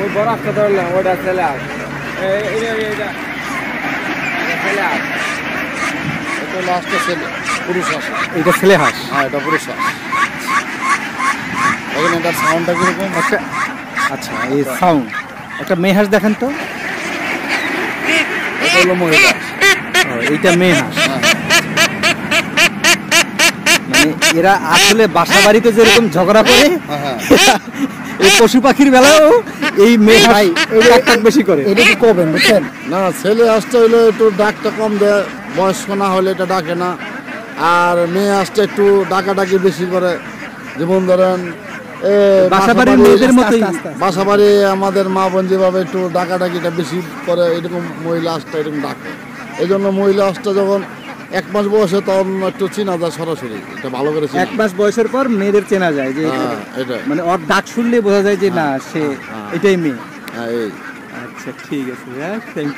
ওই বড় একটা ধরলাম, ওটা ছেলে হাঁস। এটা ছেলে হাঁস। এটা লাস্টে ছেলে, পুরুষ হাঁস। এটা ছেলে হাঁস। হ্যাঁ, এটা পুরুষ হাঁস। দেখেন এটার সাউন্ডটা কিরকম। একটা আচ্ছা, এই সাউন্ড। একটা মেয়ে হাঁস দেখেন তো। এটা হলো মহিলা হাঁস। এইটা মেয়ে হাঁস। মানে এরা আসলে বাসা বাড়িতে যেরকম ঝগড়া করে, এই পশু পাখির বেলাও এই মেয়ে হাঁস টাক বেশি করে। এটা কি করবেন বুঝছেন? না, ছেলে হাঁসটা হইলে একটু ডাকটা কম দেয়, বয়স্ক না হলে এটা ডাকে না। আর মেয়ে হাঁসটা একটু ডাকাডাকি বেশি করে। যেমন ধরেন বাসাবাড়ির মেয়েদের মতোই। বাসাবাড়ি আমাদের মা বোন যেভাবে একটু ডাকাডাকিটা বেশি করে, এরকম মহিলা হাঁসটা এরকম ডাকে। এই জন্য মহিলা হাঁসটা যখন 1 মাস বয়সে তখন একটু চিনা যায় সরাসরি, এটা ভালো করে 1 মাস বয়সের পর মেয়েদের চেনা যায় যে এটা মানে ওর ডাক শুনলে বোঝা যায় যে না সে এটাই মেয়ে। হ্যাঁ, এই আচ্ছা ঠিক আছে, থ্যাংক